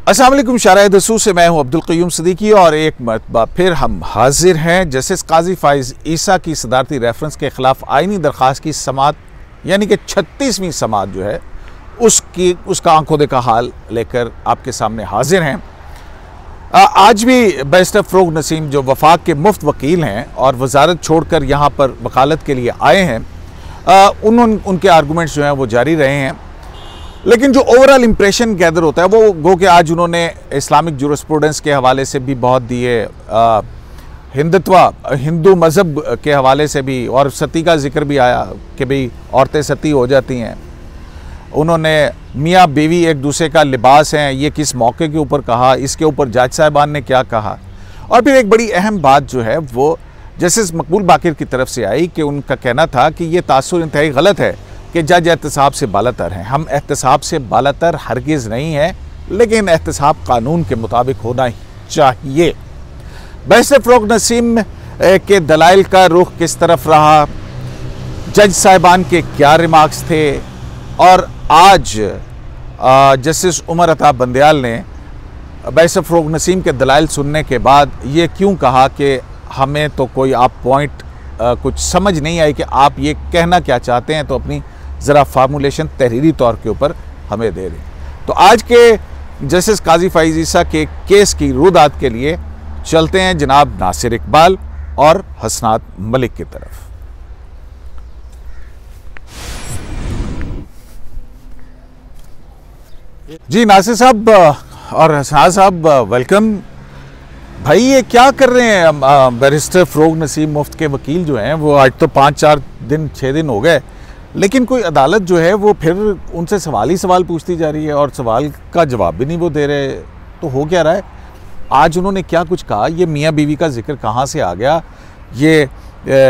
अस्सलाम वालेकुम शाराए दसूर से मैं हूं अब्दुल क़य्यूम सिद्दीकी और एक मरतबा फिर हम हाजिर हैं जस्टिस काजी फ़ाइज़ ईसा की सदारती रेफरेंस के ख़िलाफ़ आइनी दरख्वास्त की समात यानी कि 36वीं समात जो है उसका आंखों देखा हाल लेकर आपके सामने हाजिर हैं। आज भी बैरिस्टर फ़रोग़ नसीम जो वफाक के मुफ्त वकील हैं और वजारत छोड़कर यहाँ पर वकालत के लिए आए हैं, उनके आर्गूमेंट्स जो हैं वो जारी रहे हैं, लेकिन जो ओवरऑल इम्प्रेशन गैदर होता है वो गो कि आज उन्होंने इस्लामिक जूरिस्प्रूडेंस के हवाले से भी बहुत दिए, हिंदू मज़हब के हवाले से भी, और सती का जिक्र भी आया कि भाई औरतें सती हो जाती हैं। उन्होंने मियाँ बीवी एक दूसरे का लिबास हैं ये किस मौके के ऊपर कहा, इसके ऊपर जज साहिबान ने क्या कहा, और फिर एक बड़ी अहम बात जो है वो जस्टिस मकबूल बाकिर की तरफ से आई कि उनका कहना था कि ये तासुर इंतहाई गलत है कि जज एहतसाब से बालातर हैं। हम एहतसाब से बालातर हरगिज़ नहीं है, लेकिन एहतसाब कानून के मुताबिक होना ही चाहिए। बैरिस्टर फ़रोग़ नसीम के दलाइल का रुख किस तरफ रहा, जज साहिबान के क्या रिमार्क्स थे, और आज जस्टिस उमर अता बंदयाल ने बैरिस्टर फ़रोग़ नसीम के दलाइल सुनने के बाद ये क्यों कहा कि हमें तो कोई आप पॉइंट कुछ समझ नहीं आई कि आप ये कहना क्या चाहते हैं, तो अपनी ज़रा फार्मूलेशन तहरीरी तौर के ऊपर हमें दे दें। तो आज के जस्टिस काजी फ़ाइज़ ईसा के केस की रुदात के लिए चलते हैं जनाब नासिर इकबाल और हसनात मलिक की तरफ। जी नासिर साहब और हसनात साहब, वेलकम। भाई ये क्या कर रहे हैं बैरिस्टर फ़रोग़ नसीम मुफ्त के वकील जो हैं वो आज तो 6 दिन हो गए, लेकिन कोई अदालत जो है वो फिर उनसे सवाल ही सवाल पूछती जा रही है और सवाल का जवाब भी नहीं वो दे रहे। तो हो क्या रहा है? आज उन्होंने क्या कुछ कहा? ये मियाँ बीवी का जिक्र कहाँ से आ गया? ये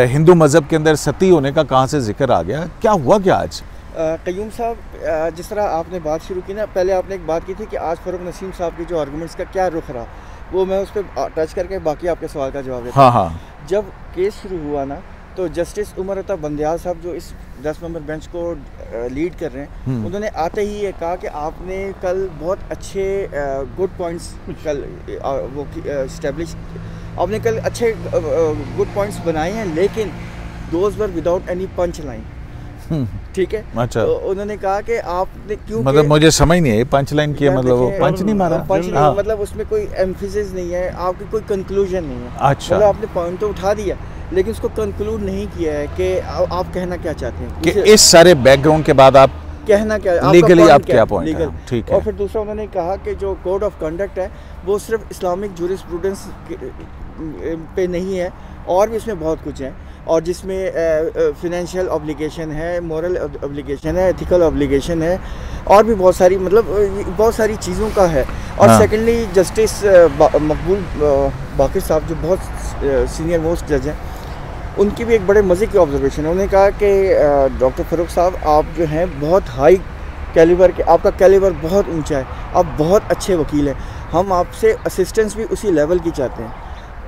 हिंदू मज़हब के अंदर सती होने का कहाँ से जिक्र आ गया? क्या हुआ क्या आज? क़य्यूम साहब, जिस तरह आपने बात शुरू की ना, पहले आपने एक बात की थी कि आज फ़रोग़ नसीम साहब के जो आर्गूमेंट्स का क्या रुख रहा, वो मैं उस पर टच करके बाकी आपके सवाल का जवाब देता हूँ। हाँ। जब केस शुरू हुआ ना, तो जस्टिस उमर अता बंदयाल साहब जो इस 10 मेंबर बेंच को लीड कर रहे हैं, उन्होंने आते ही ये कहा कि आपने कल बहुत अच्छे गुड पॉइंट्स कल वो इस्टेब्लिश, आपने कल अच्छे गुड पॉइंट्स बनाए हैं, लेकिन those were without any punch line. ठीक है। अच्छा। तो उन्होंने कहा कि आपने क्यों, मतलब मुझे समझ नहीं है पंच लाइन की, मतलब वो पंच नहीं मारा, पंच नहीं, मतलब उसमें कोई एम्फेसिस नहीं है, आपकी कोई कंक्लूजन नहीं है। अच्छा। मतलब आपने पॉइंट तो उठा दिया, लेकिन उसको कंक्लूड नहीं किया है कि आप कहना क्या चाहते हैं, कि इस सारे बैकग्राउंड के बाद आप कहना क्या, लीगली आप क्या पॉइंट है? ठीक है। और फिर दूसरा उन्होंने कहा कि जो कोड ऑफ कंडक्ट है वो सिर्फ इस्लामिक जूरिस्प्रूडेंस पे नहीं है, और भी इसमें बहुत कुछ है, और जिसमें फिनेंशियल ऑब्लिगेशन है, मोरल ऑब्लिगेशन है, एथिकल ऑब्लिगेशन है, और भी बहुत सारी, मतलब बहुत सारी चीज़ों का है। और हाँ। सेकेंडली जस्टिस मकबूल बाकिर साहब जो बहुत सीनियर मोस्ट जज हैं, उनकी भी एक बड़े मज़े की ऑब्जर्वेशन है। उन्होंने कहा कि डॉक्टर फ़रूख़ साहब, आप जो हैं बहुत हाई कैलिबर के, आपका कैलिबर बहुत ऊंचा है, आप बहुत अच्छे वकील हैं, हम आपसे असिस्टेंस भी उसी लेवल की चाहते हैं,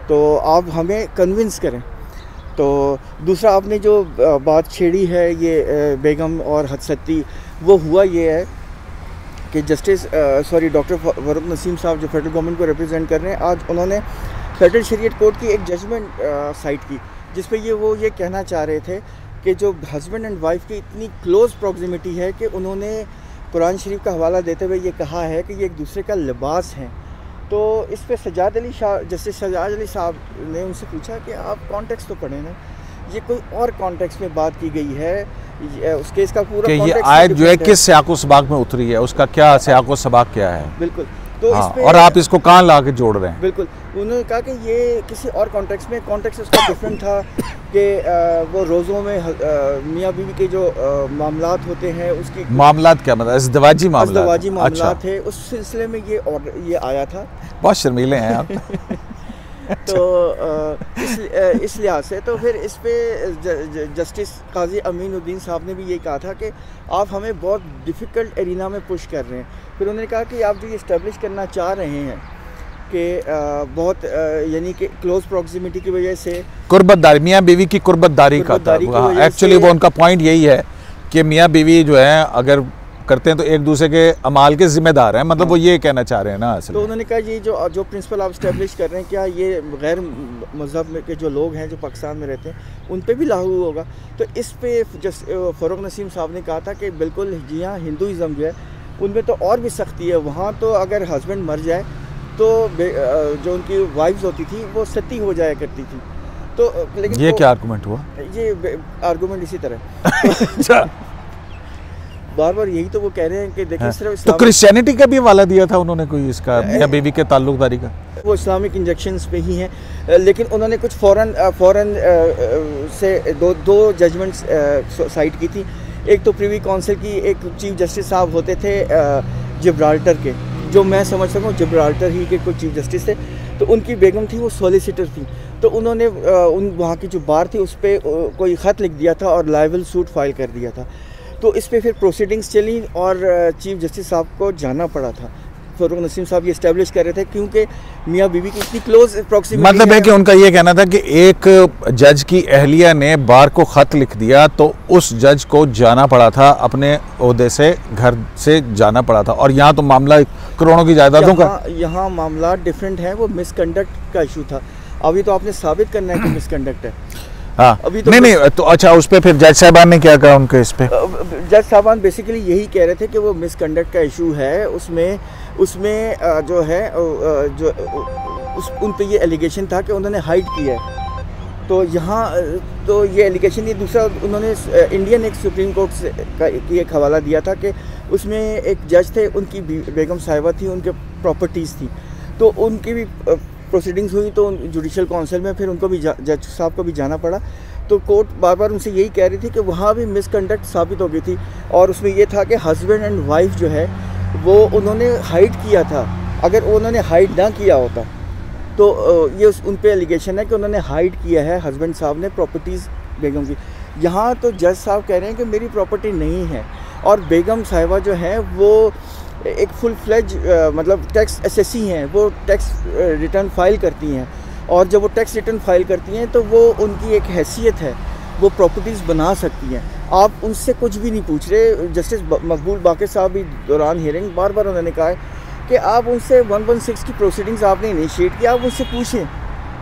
तो आप हमें कन्विंस करें। तो दूसरा आपने जो बात छेड़ी है ये बेगम और हदसती, वो हुआ ये है कि डॉक्टर फ़रोग़ नसीम साहब जो फेडरल गवर्नमेंट को रिप्रेजेंट कर रहे हैं, आज उन्होंने फेडरल शरीयत कोर्ट की एक जजमेंट साइट की, जिस पे वो ये कहना चाह रहे थे कि जो हस्बैंड एंड वाइफ की इतनी क्लोज प्रॉक्सिमिटी है कि उन्होंने कुरान शरीफ का हवाला देते हुए ये कहा है कि ये एक दूसरे का लिबास हैं। तो इस पे जस्टिस सजाद अली साहब ने उनसे पूछा कि आप कॉन्टेक्स्ट तो पढ़ें ना, ये कोई और कॉन्टेक्स्ट में बात की गई है, उस केस का पूरा ये आयत जो है किस सियाक़ो सबाक़ में उतरी है, उसका क्या सियाक़ो सबाक़ क्या है? बिल्कुल। तो हाँ, और आप इसको कहाँ ला के जोड़ रहे हैं? बिल्कुल, उन्होंने कहा कि ये किसी और कॉन्टेक्स्ट में, कॉन्टेक्स्ट उसका डिफरेंट था कि वो रोज़ों में मियाँ बीवी के जो मामलात होते हैं, उसकी मामलात क्या मतलब? अज़दवाजी मामलात अच्छा। थे, उस सिलसिले में ये आया था। बहुत शर्मीले हैं आप। तो इस लिहाज से तो फिर इस पे जस्टिस काजी अमीनुद्दीन साहब ने भी ये कहा था कि आप हमें बहुत डिफ़िकल्ट एरिना में पुश कर रहे हैं। फिर उन्होंने कहा कि आप जो ये इस्टेब्लिश करना चाह रहे हैं कि बहुत यानी कि क्लोज प्रॉक्सिमिटी की वजह से कुर्बतदारी, मियाँ बीवी की कुर्बतदारी का था एक्चुअली, वो उनका पॉइंट यही है कि मियाँ बीवी जो है अगर करते हैं तो एक दूसरे के अमाल के जिम्मेदार हैं, मतलब वो ये कहना चाह रहे हैं ना असल तो में। उन्होंने कहा ये जो प्रिंसिपल आप इस्टेब्लिश कर रहे हैं, क्या ये गैर मज़हब के जो लोग हैं जो पाकिस्तान में रहते हैं उन पे भी लागू होगा? तो इस पे फ़ारूक नसीम साहब ने कहा था कि बिल्कुल जी हाँ, हिंदुज़म जो है उनमें तो और भी सख्ती है। वहाँ तो अगर हस्बैंड मर जाए तो जो उनकी वाइफ्स होती थी वो सती हो जाया करती थी। तो लेकिन ये क्या आर्गूमेंट हुआ? ये आर्गूमेंट इसी तरह बार बार यही तो वो कह रहे हैं कि देखिए सिर्फ तो क्रिश्चियनिटी का भी हवाला दिया था उन्होंने कोई इसका मियां बीवी के ताल्लुकदारी का, वो इस्लामिक इंजेक्शंस पे ही हैं। लेकिन उन्होंने कुछ फ़ौरन से दो जजमेंट्स साइट की थी। एक तो प्रीवी काउंसिल की एक चीफ जस्टिस साहब होते थे जिब्राल्टर के, जो मैं समझ सकूँ जिब्राल्टर ही के कोई चीफ जस्टिस थे, तो उनकी बेगम थी वो सॉलिसिटर थी। तो उन्होंने वहाँ की जो बार थी उस पर कोई ख़त लिख दिया था और लाइबल सूट फाइल कर दिया था। तो इस पे फिर प्रोसीडिंग्स चली और चीफ जस्टिस साहब को जाना पड़ा था। फ़ारूक नसीम साहब ये इस्टेब्लिश कर रहे थे क्योंकि मियाँ बीवी की इतनी क्लोज प्रॉक्सिमिटी, मतलब है कि उनका ये कहना था कि एक जज की अहलिया ने बार को ख़त लिख दिया तो उस जज को जाना पड़ा था, अपने ओहदे से घर से जाना पड़ा था। और यहाँ तो मामला करोड़ों की जायदादों का, यहाँ मामला डिफरेंट है, वो मिसकंडक्ट का इशू था। अभी तो आपने साबित करना है कि मिसकंडक्ट है। हाँ अभी तो नहीं तो अच्छा, उस पर फिर जज साहबान ने क्या कहा उनके इस पे? जज साहबान बेसिकली यही कह रहे थे कि वो मिसकंडक्ट का इशू है। उसमें जो है उन पे ये एलिगेशन था कि उन्होंने हाइड किया है। तो यहाँ तो ये एलिगेशन, ये दूसरा उन्होंने इंडियन एक सुप्रीम कोर्ट से की एक हवाला दिया था कि उसमें एक जज थे, उनकी बेगम साहिबा थी, उनके प्रॉपर्टीज़ थी, तो उनकी भी प्रोसीडिंग्स हुई। तो जुडिशल काउंसिल में फिर उनको भी जज साहब को भी जाना पड़ा। तो कोर्ट बार बार उनसे यही कह रही थी कि वहाँ भी मिसकंडक्ट साबित हो गई थी। और उसमें ये था कि हस्बैंड एंड वाइफ जो है वो उन्होंने हाइड किया था। अगर उन्होंने हाइड ना किया होता तो ये उन पे एलिगेशन है कि उन्होंने हाइड किया है हस्बैंड साहब ने प्रॉपर्टीज़ बेगम की। यहाँ तो जज साहब कह रहे हैं कि मेरी प्रॉपर्टी नहीं है। और बेगम साहिबा जो है वो एक फुल फ्लेज मतलब टैक्स एसेसी हैं, वो टैक्स रिटर्न फाइल करती हैं। और जब वो टैक्स रिटर्न फाइल करती हैं तो वो उनकी एक हैसियत है, वो प्रॉपर्टीज़ बना सकती हैं। आप उनसे कुछ भी नहीं पूछ रहे। जस्टिस मकबूल बाक़िर साहब भी दौरान हियरिंग बार बार उन्होंने कहा है कि आप उनसे 116 की प्रोसीडिंग्स आपने इनिशिएट किया, आप उनसे पूछें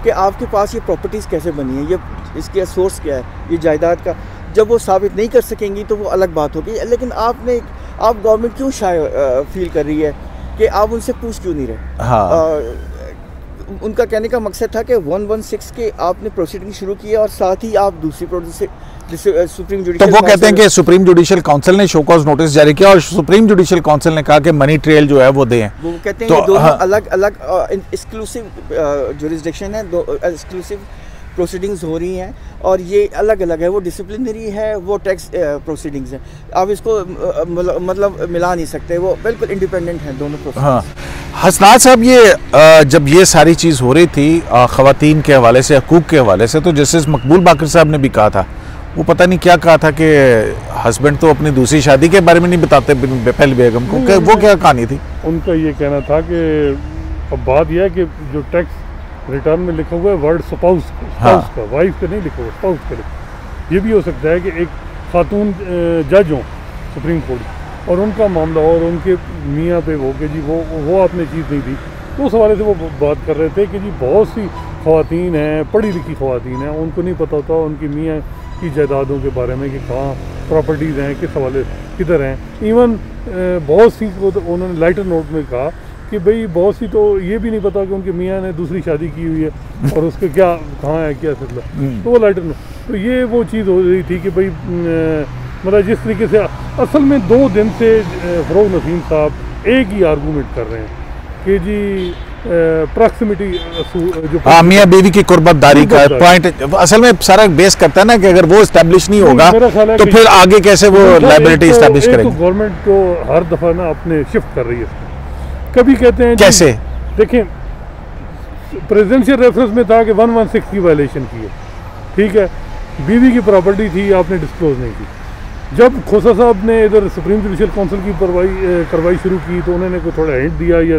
कि आपके पास ये प्रॉपर्टीज़ कैसे बनी है, ये इसका सोर्स क्या है, ये जायदाद का। जब वो साबित नहीं कर सकेंगी तो वो अलग बात होगी। लेकिन आप गवर्नमेंट क्यों शायद फील कर रही है कि आप उनसे पूछ क्यों नहीं रहे? हाँ। उनका कहने का मकसद था कि 116 के आपने प्रोसीडिंग शुरू की है और साथ ही आप दूसरी सुप्रीम जुडिशल, तो वो कहते हैं कि सुप्रीम जुडिशल काउंसिल ने शो कॉज नोटिस जारी किया और सुप्रीम जुडिशल काउंसिल ने कहा कि मनी ट्रेल जो है वो दें। वो कहते हैं तो, ये दोनों अलग अलग एक्सक्लूसिव जुरिसडिक्शन है, दो एक्सक्लूसिव प्रोसीडिंग्स हो रही हैं और ये अलग अलग है। वो डिसिप्लिनरी है, वो टैक्स प्रोसीडिंग्स हैं। आप इसको मतलब मिला नहीं सकते, वो बिल्कुल इंडिपेंडेंट हैं दोनों प्रोसीडिंग्स। हाँ हसनात साहब, ये जब ये सारी चीज़ हो रही थी ख़वातीन के हवाले से, हकूक़ के हवाले से, तो जस्टिस मकबूल बाक़िर साहब ने भी कहा था, वो पता नहीं क्या कहा था कि हस्बैंड तो अपनी दूसरी शादी के बारे में नहीं बताते पहली बेगम को, वो क्या कहानी थी? उनका ये कहना था कि अब बात यह है कि जो टैक्स रिटर्न में लिखा हुआ है वर्ड स्पाउस का, वाइफ का नहीं लिखा हुआ, स्पाउस का लिखा। ये भी हो सकता है कि एक खातून जज हो सुप्रीम कोर्ट और उनका मामला और उनके मियाँ पे हो कि जी वो आपने चीज़ नहीं दी। तो उस हवाले से वो बात कर रहे थे कि जी बहुत सी ख़वातीन हैं, पढ़ी लिखी ख़वातीन हैं, उनको नहीं पता होता उनकी मियाँ की जायदादों के बारे में कि कहाँ प्रॉपर्टीज़ हैं, किस हवाले किधर हैं। इवन बहुत सी को तो उन्होंने लाइटर नोट में कहा कि भाई बहुत सी तो ये भी नहीं पता कि उनके मियाँ ने दूसरी शादी की हुई है और उसके क्या कहाँ है क्या सिलसिला। तो वो लाइटर नोट, तो ये वो चीज़ हो रही थी कि भाई मतलब जिस तरीके से असल में 2 दिन से फ़ारूक नसीम साहब एक ही आर्गूमेंट कर रहे हैं कि जी प्रॉक्सिमिटी जो मियाँ बीवी की कुर्बतदारी का पॉइंट असल में सारा बेस करता है ना कि अगर वो इस्टेब्लिश नहीं होगा तो फिर आगे कैसे वो लायबिलिटी इस्टेब्लिश करेंगे। तो गवर्नमेंट तो हर दफ़ा ना अपने शिफ्ट कर रही है इसमें। कभी कहते हैं कैसे, देखें प्रेसिडेंशियल रेफरेंस में था कि 116 की वायलेशन की है, ठीक है, बीवी की प्रॉपर्टी थी, आपने डिस्क्लोज नहीं की। जब खोसा साहब ने इधर सुप्रीम जुडिशल काउंसिल की कार्रवाई शुरू की तो उन्होंने कोई थोड़ा हिंट दिया या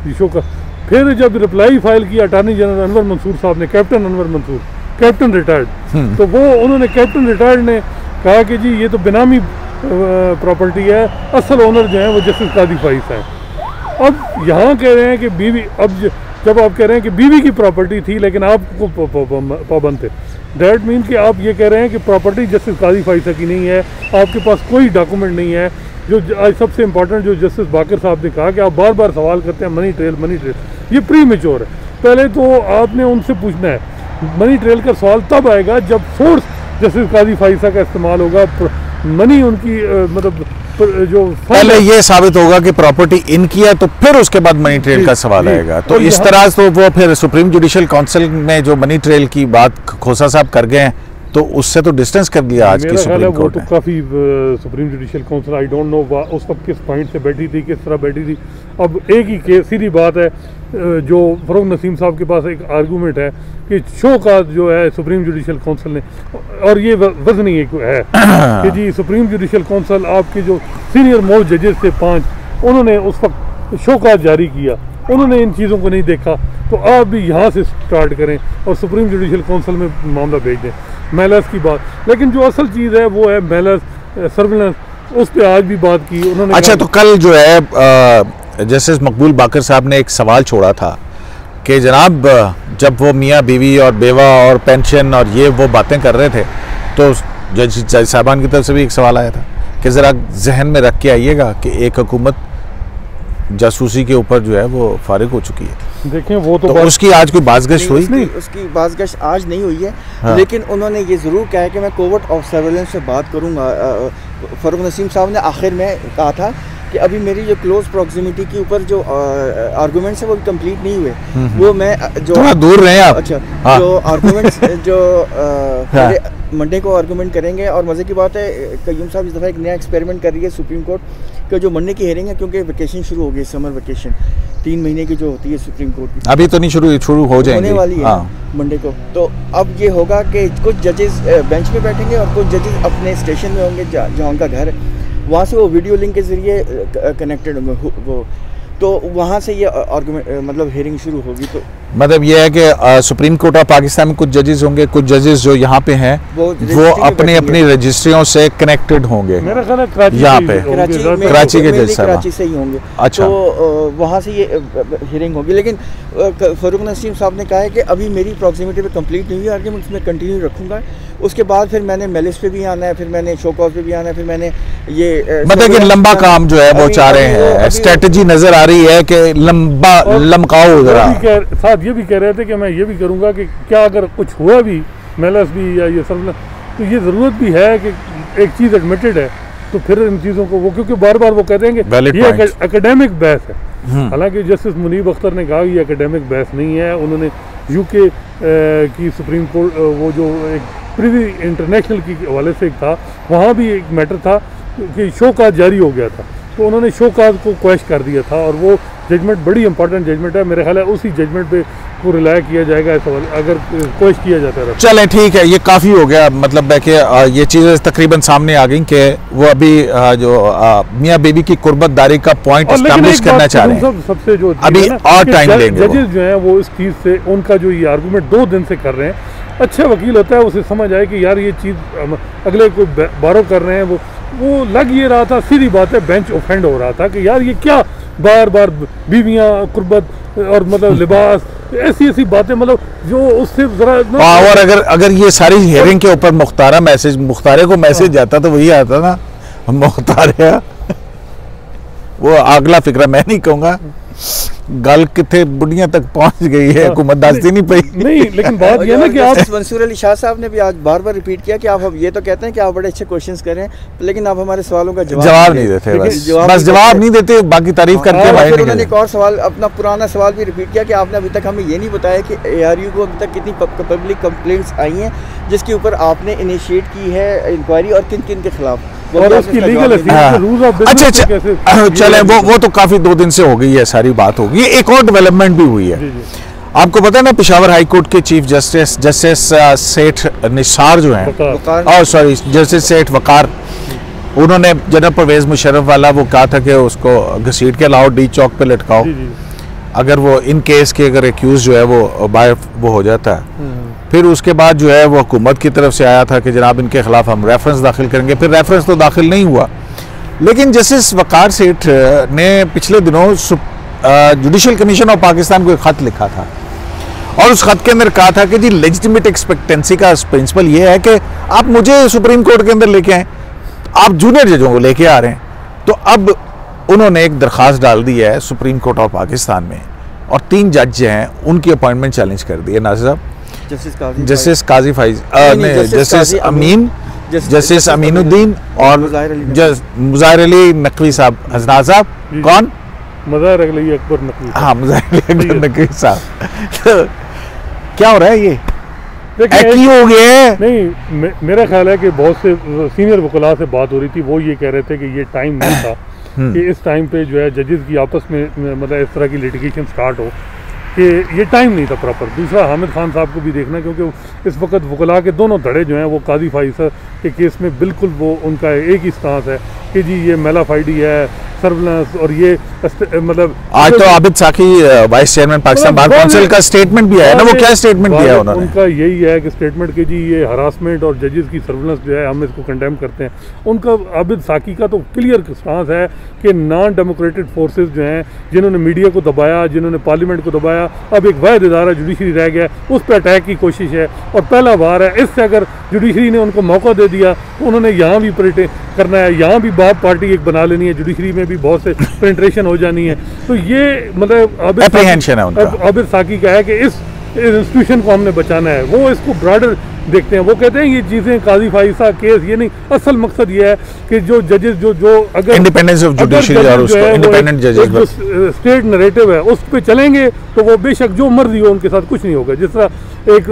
इशू का। फिर जब रिप्लाई फाइल किया अटॉर्नी जनरल अनवर मंसूर साहब ने, captain Anwar Mansoor, captain retired, तो वो उन्होंने कैप्टन रिटायर्ड ने कहा कि जी ये तो बेनामी प्रॉपर्टी है, असल ओनर जो है वो जस्टिस कादी फाइज है। अब यहाँ कह रहे हैं कि बीवी, अब जब आप कह रहे हैं कि बीवी की प्रॉपर्टी थी लेकिन आपको पाबंद थे, दैट मीन कि आप ये कह रहे हैं कि प्रॉपर्टी जस्टिस कादी फाइसा की नहीं है, आपके पास कोई डॉक्यूमेंट नहीं है। जो आज सबसे इम्पोर्टेंट जो जस्टिस बाकर साहब ने कहा कि आप बार बार सवाल करते हैं मनी ट्रेल, ये प्री मेच्योर है। पहले तो आपने उनसे पूछना है, मनी ट्रेल का सवाल तब आएगा जब फोर्स जस्टिस कादी फाइसा का इस्तेमाल होगा, मनी उनकी मतलब जो पहले ये साबित होगा कि प्रॉपर्टी इनकी है, तो फिर उसके बाद मनी ट्रेल का सवाल आएगा। तो इस तरह तो वो फिर सुप्रीम जुडिशल काउंसिल में जो मनी ट्रेल की बात खोसा साहब कर गए हैं, तो उससे तो डिस्टेंस कर दिया आज की सुप्रीम कोर्ट ने। तो काफ़ी supreme judicial council I don't know उस वक्त किस पॉइंट से बैठी थी, किस तरह बैठी थी। अब एक ही केस, सीधी बात है, जो फरूक नसीम साहब के पास एक आर्गूमेंट है कि शो का जो है सुप्रीम जुडिशल काउंसिल ने, और ये वजनी एक है कि जी सुप्रीम जुडिशल काउंसिल आपके जो सीनियर मोस्ट जजेस थे 5, उन्होंने उस वक्त शो का जारी किया, उन्होंने इन चीज़ों को नहीं देखा। तो आप भी यहाँ से स्टार्ट करें और सुप्रीम जुडिशल काउंसिल में मामला भेज दें। मेलर्स की बात, लेकिन जो असल चीज़ है वो है मेलर्स सर्विलेंस, उस पर आज भी बात की उन्होंने। अच्छा, तो कल जो है जस्टिस मकबूल बाकर साहब ने एक सवाल छोड़ा था कि जनाब जब वो मियाँ बीवी और बेवा और पेंशन और ये वो बातें कर रहे थे, तो जज साहबान की तरफ से भी एक सवाल आया था कि ज़रा जहन में रख के आइएगा कि एक हुकूमत जासूसी के ऊपर जो है वो फारिग हो चुकी है। देखें वो तो उसकी आज कोई बाज़गश्त हुई नहीं, उसकी बाज़गश्त आज नहीं हुई है। हाँ। लेकिन उन्होंने ये ज़रूर कहा है कि मैं कोवर्ट ऑफ सर्वेलेंस से बात करूँगा। फरूक नसीम साहब ने आखिर में कहा था कि अभी मेरी जो क्लोज प्रॉक्सिमिटी के ऊपर जो आर्गूमेंट्स है वो कंप्लीट नहीं हुए, वो मैं जो थोड़ा दूर रहे आप। अच्छा, जो आर्गूमेंट्स जो मंडे को आर्गूमेंट करेंगे। और मज़े की बात है, कयूम साहब इस दफ़ा एक नया एक्सपेरिमेंट कर रही है सुप्रीम कोर्ट कि जो मंडे की हेयरिंग है, क्योंकि वेकेशन शुरू हो गई, समर वेकेशन 3 महीने की जो होती है सुप्रीम कोर्ट की, अभी तो नहीं शुरू हो जाएंगी, होने वाली है मंडे को। तो अब ये होगा कि कुछ जजेस बेंच पे बैठेंगे और कुछ जजेस अपने स्टेशन में होंगे जहाँ उनका घर है, वहाँ से वो वीडियो लिंक के ज़रिए कनेक्टेड होंगे वो, तो वहाँ से ये आर्गूमेंट मतलब हेयरिंग शुरू होगी। तो मतलब ये है कि सुप्रीम कोर्ट ऑफ पाकिस्तान में कुछ जजेस होंगे, कुछ जजेस जो यहाँ पे हैं वो अपनी अपनी रजिस्ट्रियों से कनेक्टेड होंगे। मेरा ख्याल है यहाँ पे कराची के जज साहब कराची से ही होंगे। अच्छा, तो वहाँ से ये हियरिंग होगी। लेकिन फरूक नसीम साहब ने कहा है कि अभी मेरी प्रॉक्सिमिटी पे कंप्लीट नहीं हुई, आर्गुमेंट्स में कंटिन्यू रखूँगा। उसके बाद फिर मैंने मेलिस पे भी आना है, फिर मैंने शो कॉज पे भी आना है, फिर मैंने ये मतलब कि लंबा काम जो है वो चाह रहे हैं, स्ट्रेटजी नजर आ रही है कि लंबा लमकाओ जरा। साथ ये भी कह रहे थे कि मैं ये भी करूँगा कि क्या अगर कुछ हुआ भी मेलस भी या ये सब, तो ये ज़रूरत भी है कि एक चीज़ एडमिटेड है तो फिर इन चीज़ों को वो, क्योंकि बार बार वो कहते हैं कि ये एकेडमिक बहस है। हालांकि जस्टिस मुनीब अख्तर ने कहा ये एकेडमिक बहस नहीं है। उन्होंने यूके की सुप्रीम कोर्ट वो जो एक प्रीवी इंटरनेशनल की हवाले से एक था, वहाँ भी एक मैटर था कि शो काज जारी हो गया था, तो उन्होंने शो काज को क्वेश्चन कर दिया था और वो जजमेंट बड़ी इंपॉर्टेंट जजमेंट है। मेरे ख्याल है उसी जजमेंट पे को रिलाय किया जाएगा अगर क्वेश्चन किया जाता है। चलें ठीक है, ये काफ़ी हो गया। मतलब है कि ये चीज़ें तकरीबन सामने आ गई कि वो अभी जो मियाँ बीवी की कुर्बतदारी का पॉइंट एस्टैब्लिश करना चाह रहे हैं। सबसे जो अभी और टाइम लेंगे जजेस जो हैं वो इस चीज़ से, उनका जो ये आर्गूमेंट 2 दिन से कर रहे हैं, अच्छा वकील होता है उसे समझ आए कि यार ये चीज़ अगले कोई बारो कर रहे हैं, वो लग ये रहा था, सीधी बात है, बेंच ऑफेंड हो रहा था कि यार ये क्या बार बार बीवियाँ कुर्बत और मतलब लिबास ऐसी बातें, मतलब जो उससे जरा और अगर ये सारी हियरिंग के ऊपर मुख्तारे को मैसेज जाता तो वही आता ना, मुख्तारे वो अगला फिक्रा मैं नहीं कहूँगा, गल कितने बुढ़िया तक पहुंच गई है, हुकूमत दास्ती नहीं पई। नहीं, लेकिन बात ये ना कि आप मंसूर अली शाह साहब ने भी आज बार बार रिपीट किया कि आप ये तो कहते हैं कि आप बड़े अच्छे क्वेश्चंस कर रहे हैं, लेकिन आप हमारे सवालों का जवाब नहीं देते, बस जवाब नहीं देते, बाकी तारीफ करके बाहर निकल। उन्होंने एक और सवाल, अपना पुराना सवाल भी रिपीट किया कि आपने अभी तक हमें ये नहीं बताया कि ARU को अभी तक कितनी पब्लिक कंप्लेंट्स आई हैं जिसके ऊपर आपने इनिशिएट की है इंक्वायरी, और किन किन के खिलाफ, और उसकी लीगल अच्छा चले वो तो काफी 2 दिन से हो गई है, सारी बात होगी। एक और डेवलपमेंट भी हुई है, आपको पता है ना, पेशावर हाई कोर्ट के चीफ जस्टिस सेठ निसार जो हैं, और सॉरी जस्टिस सेठ वकार, उन्होंने जनरल परवेज मुशर्रफ वाला वो कहा था कि उसको घसीट के लाओ, डी चौक पे लटकाओ, अगर वो इन केस के अगर एक्यूज जो है वो बाहर वो हो जाता है फिर उसके बाद जो है वो हुकूमत की तरफ से आया था कि जनाब इनके ख़िलाफ़ हम रेफरेंस दाखिल करेंगे। फिर रेफरेंस तो दाखिल नहीं हुआ, लेकिन जस्टिस वक़ार सेठ ने पिछले दिनों जुडिशल कमीशन ऑफ पाकिस्तान को एक ख़त लिखा था और उस ख़त के अंदर कहा था कि जी लेजिटिमेट एक्सपेक्टेंसी का प्रिंसिपल ये है कि आप मुझे सुप्रीम कोर्ट के अंदर लेके आएँ, आप जूनियर जजों को लेके आ रहे हैं। तो अब उन्होंने एक दरख्वास्त डाल दी है सुप्रीम कोर्ट ऑफ पाकिस्तान में और 3 जज हैं उनकी अपॉइंटमेंट चैलेंज कर दी है। नाज़िर साहब, जस्टिस काजी फाइज, जस्टिस अमीन, जस्टिस अमीनुद्दीन और मुज़ाहिर अली नकवी साहब। हसनात साहब कौन? मुज़ाहिर अली अकबर नकवी। हाँ, मुज़ाहिर अली अकबर नकवी साहब। क्या हो रहा है ये? देखिए हो गया नहीं, मेरा ख्याल है कि बहुत से सीनियर वकला से बात हो रही थी, वो ये कह रहे थे कि ये टाइम नहीं था कि इस टाइम पे जो है जजेस की आपस में मतलब इस तरह की लिटिगेशन स्टार्ट हो, कि ये टाइम नहीं था प्रॉपर। दूसरा, हामिद खान साहब को भी देखना, क्योंकि इस वक्त वकला के दोनों धड़े जो हैं वो काजी फाइज के केस में बिल्कुल वो उनका एक ही स्टांस है कि जी ये मेलाफाइडी है, सर्विलेंस, और ये मतलब आज तो आबिद साकी vice chairman Pakistan bar council का स्टेटमेंट भी आया ना, वो क्या स्टेटमेंट दिया है उन्होंने? उनका यही है कि स्टेटमेंट कि जी ये हरासमेंट और जजेस की सर्विलेंस जो है हम इसको कंडेम करते हैं। उनका आबिद साकी का तो क्लियर स्टांस है कि नॉन डेमोक्रेटिक फोर्सेस जो हैं, जिन्होंने मीडिया को दबाया, जिन्होंने पार्लियामेंट को दबाया, अब एक वाहिद इदारा जुडिशरी रह गया, उस पर अटैक की कोशिश है और पहला बार है। इससे अगर जुडिशरी ने उनको मौका दे दिया तो उन्होंने यहाँ भी करना है, यहाँ भी बाप पार्टी एक बना लेनी है, जुडिशरी में भी बहुत से पेनिट्रेशन हो जानी है। तो ये मतलब आबिद साकी का है कि इस इंस्टीट्यूशन को हमने बचाना है, वो इसको ब्रॉडर देखते हैं। वो कहते हैं ये चीज़ें काजी फाइसा केस ये नहीं, असल मकसद ये है कि जो जजेस जो अगर इंडिपेंडेंस ऑफ जुडिशरी और उसको इंडिपेंडेंट जजेस स्टेट नरेटिव है उस पर चलेंगे तो वो बेशक जो मर्जी हो उनके साथ कुछ नहीं होगा। जिस तरह एक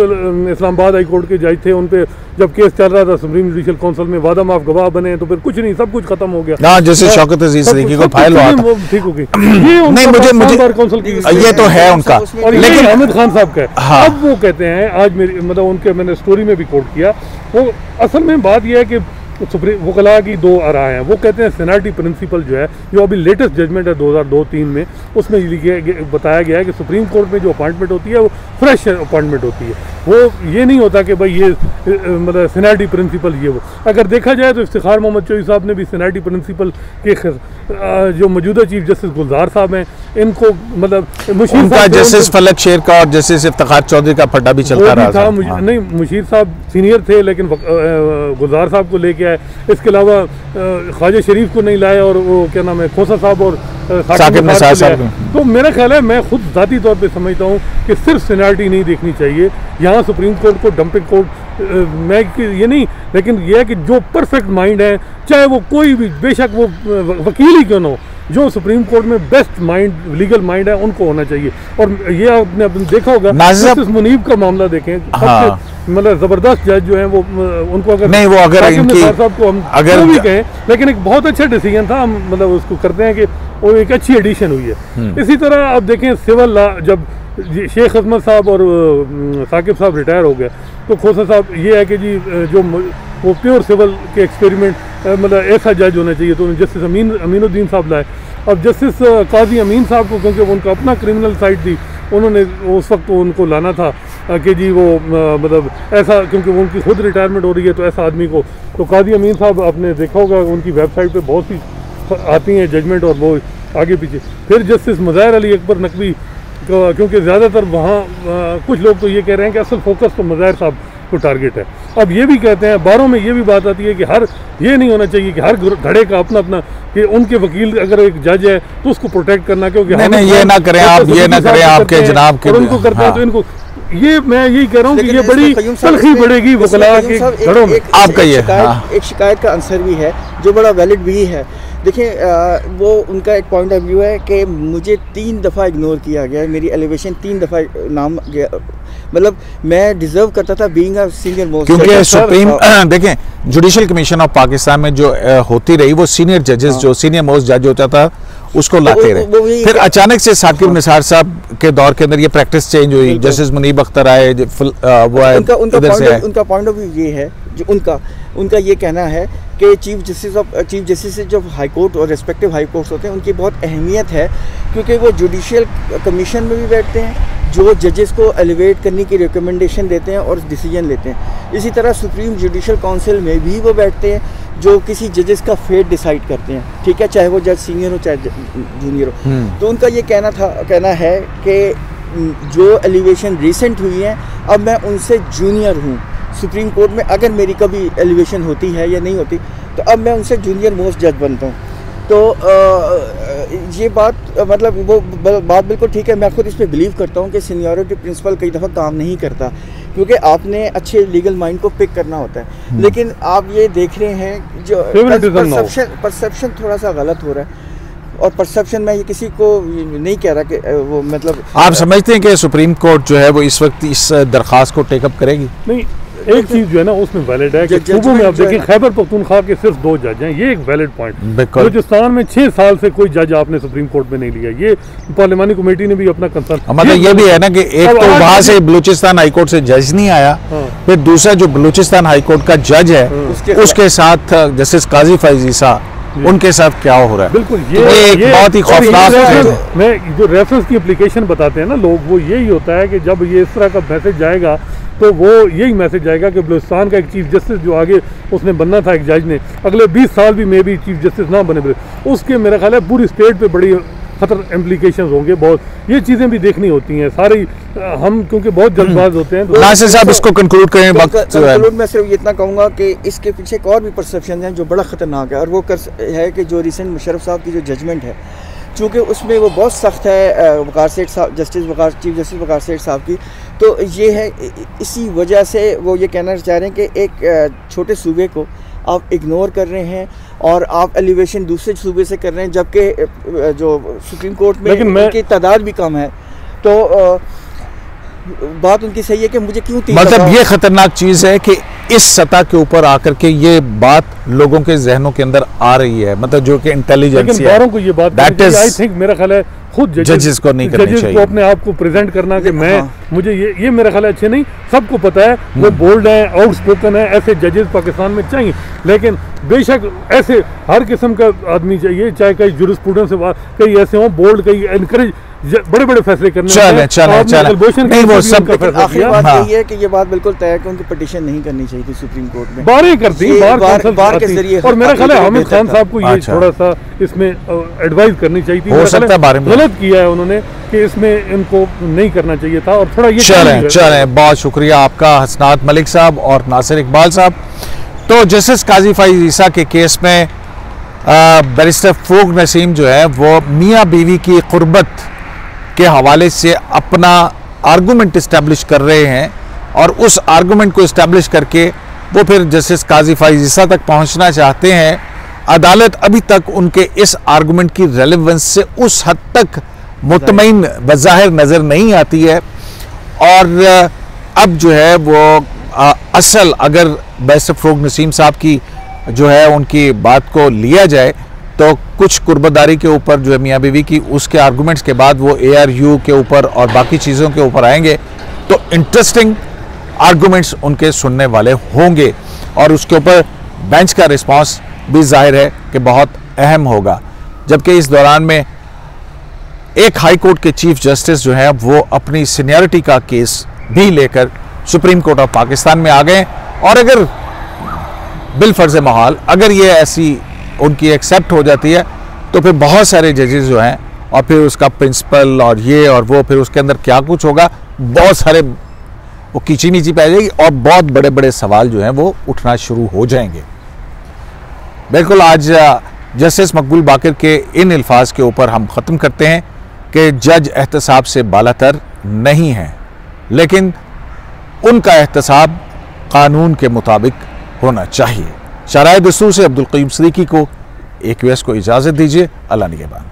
इस्लामाबाद हाई कोर्ट के जज थे, उन पे जब केस चल रहा था सुप्रीम जुडिशल काउंसिल में, वादा माफ गवाह बने तो फिर कुछ नहीं, सब कुछ खत्म हो गया। हाँ, जैसे शौकत अजीज सदीकी को फाइल हुआ था, ठीक हो गई। नहीं, मुझे काउंसिल की ये तो है उनका, लेकिन हामिद खान साहब का अब वो कहते हैं, आज मेरी मतलब उनके मैंने स्टोरी में भी कोट किया, वो असल में बात यह है कि सुप्रीम वकला की 2 राय हैं। वो कहते हैं सीनियरिटी प्रिंसिपल जो है, जो अभी लेटेस्ट जजमेंट है 2002-03 में, उसमें बताया गया है कि सुप्रीम कोर्ट में जो अपॉइंटमेंट होती है वो फ्रेश अपॉइंटमेंट होती है। वो ये नहीं होता कि भाई ये मतलब सीनियरिटी प्रिंसिपल ये वो। अगर देखा जाए तो इफ्तिखार मोहम्मद चौधरी साहब ने भी सीनियरिटी प्रिंसिपल के जो मौजूदा चीफ जस्टिस गुलजार साहब हैं, इनको मतलब मुशीर जस्टिस फलक शेर का और जस्टिस इफ्तिखार चौधरी का फटा भी चलता रहा था। नहीं, मुशीर साहब सीनियर थे लेकिन गुलजार साहब को लेके आए। इसके अलावा ख्वाजा शरीफ को नहीं लाए और वो क्या नाम है खोसा साहब और साकिब निसार साहब। तो मेरा ख्याल है, मैं खुद ज़ाती तौर पे समझता हूँ कि सिर्फ सीनियरिटी नहीं देखनी चाहिए यहाँ सुप्रीम कोर्ट को डंपिंग कोर्ट मैं ये नहीं, लेकिन ये है कि जो परफेक्ट माइंड है, चाहे वो कोई भी, बेशक वो वकील ही क्यों ना हो, जो सुप्रीम कोर्ट में बेस्ट माइंड लीगल माइंड है उनको होना चाहिए। और ये आपने देखा होगा जस्टिस मुनीब का मामला देखें, हाँ। मतलब जबरदस्त जज जो हैं वो उनको अगर नहीं, वो अगर इनकी साहब को हम अगर भी कहें, लेकिन एक बहुत अच्छा डिसीजन था, हम मतलब उसको करते हैं कि वो एक अच्छी एडिशन हुई है। इसी तरह आप देखें सिविल लॉ, जब शेख अजमत साहब और साकिब साहब रिटायर हो गए तो खोसा साहब ये है कि जी जो वो प्योर सिविल के एक्सपेरिमेंट मतलब ऐसा जज होना चाहिए, तो जस्टिस अमीनुद्दीन साहब लाए। अब जस्टिस काजी अमीन साहब को, क्योंकि उनका अपना क्रिमिनल साइड थी, उन्होंने उस वक्त उनको लाना था कि जी वो मतलब ऐसा, क्योंकि वो उनकी खुद रिटायरमेंट हो रही है तो ऐसा आदमी को, तो काजी अमीन साहब आपने देखा होगा उनकी वेबसाइट पे बहुत सी आती हैं जजमेंट और वो आगे पीछे। फिर जस्टिस मुज़ाहिर अली अकबर नकवी, क्योंकि ज़्यादातर वहाँ कुछ लोग तो ये कह रहे हैं कि असल फोकस तो मुज़ाहिर साहब को टारगेट है। अब ये भी कहते हैं, बारों में ये भी बात आती है कि हर ये नहीं होना चाहिए कि हर धड़े का अपना अपना, कि उनके वकील अगर एक जज है तो उसको प्रोटेक्ट करना, क्योंकि नहीं ये ना करें आप, ये ना करें आपके जनाब के, उनको करते हैं तो इनको, ये मैं यही कह रहा हूँ कि ये बड़ी तलखी बढ़ेगी वकला के घरों में। आपका ये एक शिकायत का आंसर भी है जो बड़ा वैलिड भी है। देखिए वो उनका एक पॉइंट ऑफ व्यू है कि मुझे 3 दफ़ा इग्नोर किया गया, मेरी एलिवेशन 3 दफ़ा नाम गया, मतलब मैं डिज़र्व करता था बीइंग अ सीनियर मोस्ट, क्योंकि सुप्रीम देखें जुडिशल कमीशन ऑफ पाकिस्तान में जो होती रही वो सीनियर जजेस, जो सीनियर मोस्ट जज होता था उसको लाते रहे। फिर अचानक से साकिब निसार साहब के दौर के अंदर ये प्रैक्टिस चेंज हुई, जस्टिस मुनीब अख्तर आए, वो आए, उनका पॉइंट ऑफ व्यू ये है, जो उनका ये कहना है कि चीफ जस्टिस जो हाई कोर्ट और रेस्पेक्टिव हाई कोर्ट्स होते हैं उनकी बहुत अहमियत है, क्योंकि वो जुडिशियल कमीशन में भी बैठते हैं, जो जजेस को एलिवेट करने की रिकमेंडेशन देते हैं और डिसीजन लेते हैं। इसी तरह सुप्रीम जुडिशल काउंसिल में भी वो बैठते हैं जो किसी जजेस का फेट डिसाइड करते हैं, ठीक है, चाहे वो जज सीनियर हो चाहे जूनियर हो। तो उनका ये कहना है कि जो एलिवेशन रिसेंट हुई हैं अब मैं उनसे जूनियर हूँ सुप्रीम कोर्ट में, अगर मेरी कभी एलिवेशन होती है या नहीं होती तो अब मैं उनसे जूनियर मोस्ट जज बनता हूँ। तो ये बात मतलब वो बात बिल्कुल ठीक है। मैं खुद इस पर बिलीव करता हूँ कि सीनियरिटी प्रिंसिपल कई दफ़ा काम नहीं करता, क्योंकि आपने अच्छे लीगल माइंड को पिक करना होता है। लेकिन आप ये देख रहे हैं जो परसेप्शन थोड़ा सा गलत हो रहा है, और परसेप्शन में ये किसी को नहीं कह रहा कि वो मतलब आप समझते हैं कि सुप्रीम कोर्ट जो है वो इस वक्त इस दरख्वास्त को टेकअप करेगी? नहीं, एक चीज जो है ना उसमें वैलिड है कि सूबों में आप देखिए खैबर पख्तूनख्वा के सिर्फ 2 जज हैं, ये एक वैलिड पॉइंट। बलूचिस्तान में 6 साल से कोई जज आपने सुप्रीम कोर्ट में नहीं लिया, ये पार्लिमानी कमेटी ने भी अपना कंसर्न, मतलब ये भी है ना कि एक तो वहाँ से बलूचिस्तान हाई कोर्ट से जज नहीं आया, फिर दूसरा जो बलूचिस्तान हाई कोर्ट का जज है उसके साथ जस्टिस काजी फैज़ ईसा, उनके साथ क्या हो रहा है। बिल्कुल ये एक बहुत ही खौफनाक में जो रेफरेंस की एप्लीकेशन बताते हैं ना लोग, वो यही होता है कि जब ये इस तरह का मैसेज जाएगा तो वो यही मैसेज जाएगा कि बलूचिस्तान का एक चीफ जस्टिस जो आगे उसने बनना था एक जज ने, अगले 20 साल भी मे भी चीफ जस्टिस ना बने, उसके मेरा ख्याल है पूरी स्टेट पे बड़ी खतर इम्प्लीकेशंस होंगे। बहुत ये चीज़ें भी देखनी होती हैं सारी, हम क्योंकि बहुत जल्दबाज होते हैं। नासिर साहब इसको कंक्लूड करें। कंक्लूड मैं सिर्फ इतना कहूँगा कि इसके पीछे एक और भी परसेप्शन है जो बड़ा ख़तरनाक है, और वो है कि जो रिसेंट मुशर्रफ साहब की जो जजमेंट है, चूँकि उसमें वो बहुत सख्त है वक़ार सेठ साहब, चीफ जस्टिस वक़ार सेठ साहब की, तो ये है इसी वजह से वो ये कहना चाह रहे हैं कि एक छोटे सूबे को आप इग्नोर कर रहे हैं और आप एलिवेशन दूसरे सूबे से कर रहे हैं, जबकि जो सुप्रीम कोर्ट में उनकी तादाद भी कम है। तो बात उनकी सही है कि मुझे क्यों मतलब ये खतरनाक चीज़ है कि इस सतह के ऊपर आकर के ये बात लोगों के जहनों के अंदर आ रही है, मतलब जो कि इंटेलिजेंस है, को ये बात आई थिंक मेरा ख्याल है खुद जजेस को नहीं करनी चाहिए, को अपने आप को प्रेजेंट करना कि मैं मुझे ये मेरा ख्याल अच्छे नहीं, सबको पता है वो बोल्ड है, आउटस्पोकन है, ऐसे जजेस पाकिस्तान में चाहिए। लेकिन बेशक ऐसे हर किस्म का आदमी चाहिए, चाहे कई जुरिस्प्रूडेंस से कई ऐसे हों बोल्ड, कई एनकरेज बड़े बड़े फैसले करने चले नहीं, वो सब आखिरी बात यही है कि ये बात बिल्कुल तय है कि उनकी पिटीशन नहीं करनी चाहिए थी सुप्रीम कोर्ट में, बार करती बार के जरिए। और मेरा ख्याल है हामिद खान साहब को ये थोड़ा सा इसमें एडवाइस करनी चाहिए थी, गलत किया है उन्होंने कि इसमें इनको नहीं करना चाहिए था, और थोड़ा ये चलें। बहुत शुक्रिया आपका हसनात मलिक साहब और नासिर इकबाल साहब। तो जस्टिस काजी फैज़ ईसा के केस में बैरिस्टर फ़रूक नसीम जो है वो मियाँ बीवी की क़ुर्बत के हवाले से अपना आर्गूमेंट इस्टेब्लिश कर रहे हैं, और उस आर्गूमेंट को इस्टेब्लिश करके वो फिर जस्टिस काजी फैज़ ईसा तक पहुंचना चाहते हैं। अदालत अभी तक उनके इस आर्गूमेंट की रेलेवेंस से उस हद तक मुतमईन बज़ाहिर नज़र नहीं आती है, और अब जो है वो असल अगर बैरिस्टर फ़रूक नसीम साहब की जो है उनकी बात को लिया जाए तो कुछ कुर्बदारी के ऊपर जो है मियाँ बीवी की, उसके आर्गूमेंट्स के बाद वो ARU के ऊपर और बाकी चीज़ों के ऊपर आएंगे, तो इंटरेस्टिंग आर्गूमेंट्स उनके सुनने वाले होंगे, और उसके ऊपर बेंच का रिस्पांस भी जाहिर है कि बहुत अहम होगा। जबकि इस दौरान में एक हाई कोर्ट के चीफ जस्टिस जो है वो अपनी सीनियरिटी का केस भी लेकर सुप्रीम कोर्ट ऑफ पाकिस्तान में आ गए, और अगर बिलफर्ज महल अगर ये ऐसी उनकी एक्सेप्ट हो जाती है तो फिर बहुत सारे जजेस जो हैं, और फिर उसका प्रिंसिपल और ये और वो, फिर उसके अंदर क्या कुछ होगा, बहुत सारे वो कीची नीची पै जाएगी, और बहुत बड़े बड़े सवाल जो हैं वो उठना शुरू हो जाएंगे। बिल्कुल आज जस्टिस मकबूल बाकर के इन अल्फाज के ऊपर हम ख़त्म करते हैं कि जज एहतसाब से बालातर नहीं हैं, लेकिन उनका एहतसाब कानून के मुताबिक होना चाहिए। शराय दस्तूर से अब्दुल क़य्यूम सिद्दीकी को AQS को इजाज़त दीजिए। अल्लाह निगहबान।